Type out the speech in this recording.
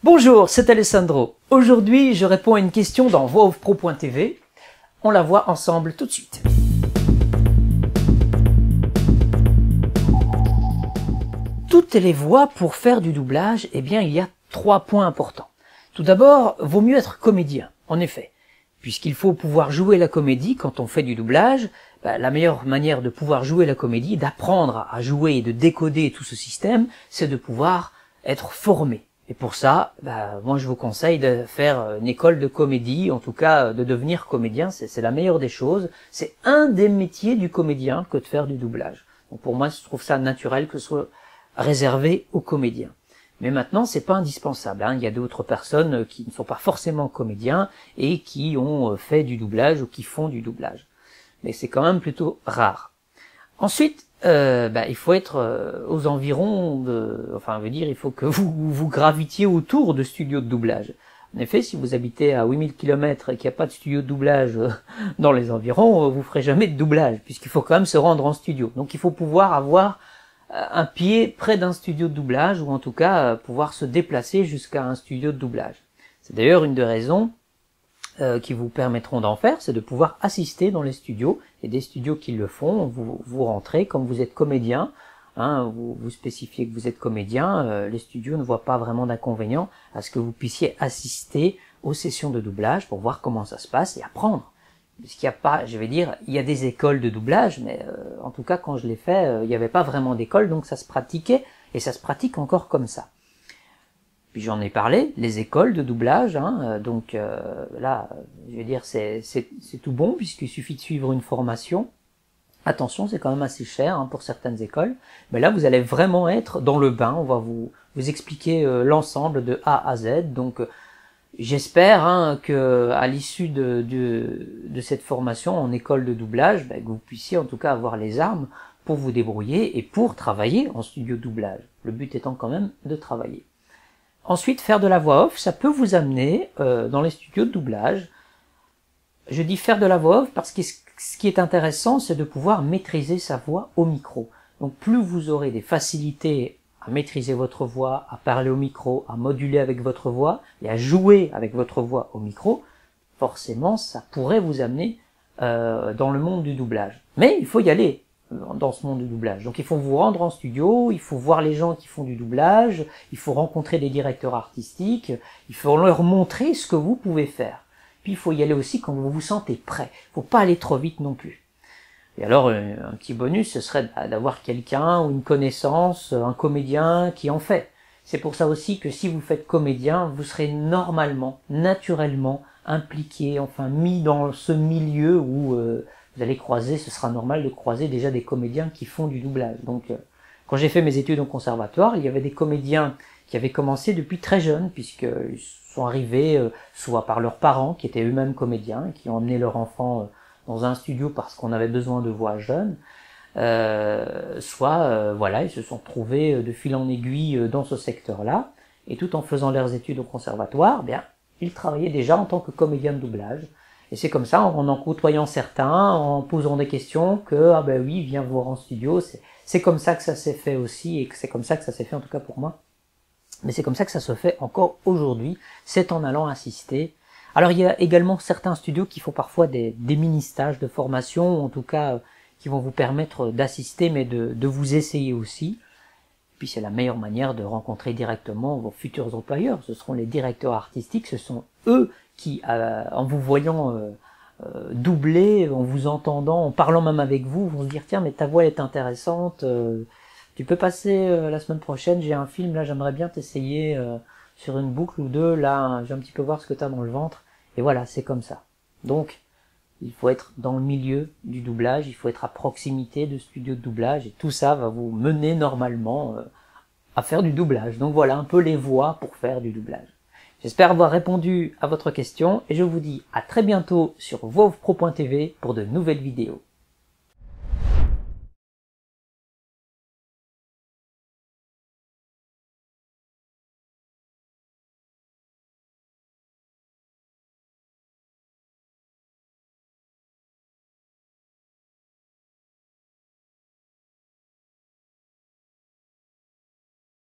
Bonjour, c'est Alessandro. Aujourd'hui, je réponds à une question dans voixoffpro.tv. On la voit ensemble tout de suite. Toutes les voix pour faire du doublage, eh bien, il y a 3 points importants. Tout d'abord, vaut mieux être comédien, en effet. Puisqu'il faut pouvoir jouer la comédie quand on fait du doublage, la meilleure manière de pouvoir jouer la comédie, d'apprendre à jouer et de décoder tout ce système, c'est de pouvoir être formé. Et pour ça, moi je vous conseille de faire une école de comédie, en tout cas de devenir comédien, c'est la meilleure des choses. C'est un des métiers du comédien que de faire du doublage. Donc pour moi, je trouve ça naturel que ce soit réservé aux comédiens. Mais maintenant, c'est pas indispensable. Il y a d'autres personnes qui ne sont pas forcément comédiens et qui ont fait du doublage ou qui font du doublage. Mais c'est quand même plutôt rare. Ensuite, il faut être aux environs il faut que vous gravitiez autour de studios de doublage. En effet, si vous habitez à 8000 km et qu'il n'y a pas de studio de doublage dans les environs, vous ferez jamais de doublage, puisqu'il faut quand même se rendre en studio. Donc il faut pouvoir avoir un pied près d'un studio de doublage, ou en tout cas pouvoir se déplacer jusqu'à un studio de doublage. C'est d'ailleurs une des raisons qui vous permettront d'en faire, c'est de pouvoir assister dans les studios. Il y a des studios qui le font, vous rentrez, comme vous êtes comédien, vous spécifiez que vous êtes comédien, les studios ne voient pas vraiment d'inconvénient à ce que vous puissiez assister aux sessions de doublage pour voir comment ça se passe et apprendre. Parce qu'il n'y a pas, je vais dire, il y a des écoles de doublage, mais en tout cas quand je l'ai fait, il n'y avait pas vraiment d'école, donc ça se pratiquait, et ça se pratique encore comme ça. Puis j'en ai parlé, les écoles de doublage, là, je vais dire, c'est tout bon, puisqu'il suffit de suivre une formation. Attention, c'est quand même assez cher pour certaines écoles, mais là vous allez vraiment être dans le bain, on va vous expliquer l'ensemble de A à Z, donc j'espère que à l'issue de cette formation en école de doublage, que vous puissiez en tout cas avoir les armes pour vous débrouiller et pour travailler en studio de doublage, le but étant quand même de travailler. Ensuite, faire de la voix off, ça peut vous amener dans les studios de doublage. Je dis faire de la voix off parce que ce qui est intéressant, c'est de pouvoir maîtriser sa voix au micro. Donc plus vous aurez des facilités à maîtriser votre voix, à parler au micro, à moduler avec votre voix et à jouer avec votre voix au micro, forcément ça pourrait vous amener dans le monde du doublage. Mais il faut y aller dans ce monde du doublage. Donc il faut vous rendre en studio, il faut voir les gens qui font du doublage, il faut rencontrer des directeurs artistiques, il faut leur montrer ce que vous pouvez faire. Puis il faut y aller aussi quand vous vous sentez prêt. Il faut pas aller trop vite non plus. Et alors un petit bonus, ce serait d'avoir quelqu'un ou une connaissance, un comédien qui en fait. C'est pour ça aussi que si vous faites comédien, vous serez normalement, naturellement impliqué, mis dans ce milieu où vous allez croiser, ce sera normal de croiser déjà des comédiens qui font du doublage. Donc, quand j'ai fait mes études au conservatoire, il y avait des comédiens qui avaient commencé depuis très jeunes, puisqu'ils sont arrivés soit par leurs parents, qui étaient eux-mêmes comédiens, qui ont emmené leur enfant dans un studio parce qu'on avait besoin de voix jeunes, ils se sont trouvés de fil en aiguille dans ce secteur-là, et tout en faisant leurs études au conservatoire, ils travaillaient déjà en tant que comédiens de doublage. Et c'est comme ça, en côtoyant certains, en posant des questions, que oui, viens voir en studio. C'est comme ça que ça s'est fait aussi, et que c'est comme ça que ça s'est fait en tout cas pour moi. Mais c'est comme ça que ça se fait encore aujourd'hui, c'est en allant assister. Alors il y a également certains studios qui font parfois des mini-stages de formation, ou en tout cas qui vont vous permettre d'assister, mais de vous essayer aussi. Puis c'est la meilleure manière de rencontrer directement vos futurs employeurs. Ce seront les directeurs artistiques, ce sont eux qui, en vous voyant doubler, en vous entendant, en parlant même avec vous, vont se dire « Tiens, mais ta voix est intéressante, tu peux passer la semaine prochaine, j'ai un film, là j'aimerais bien t'essayer sur une boucle ou deux, là je vais un petit peu voir ce que tu as dans le ventre. » Et voilà, c'est comme ça. Donc, il faut être dans le milieu du doublage, il faut être à proximité de studios de doublage, et tout ça va vous mener normalement à faire du doublage. Donc voilà un peu les voies pour faire du doublage. J'espère avoir répondu à votre question, et je vous dis à très bientôt sur voixoffpro.tv pour de nouvelles vidéos.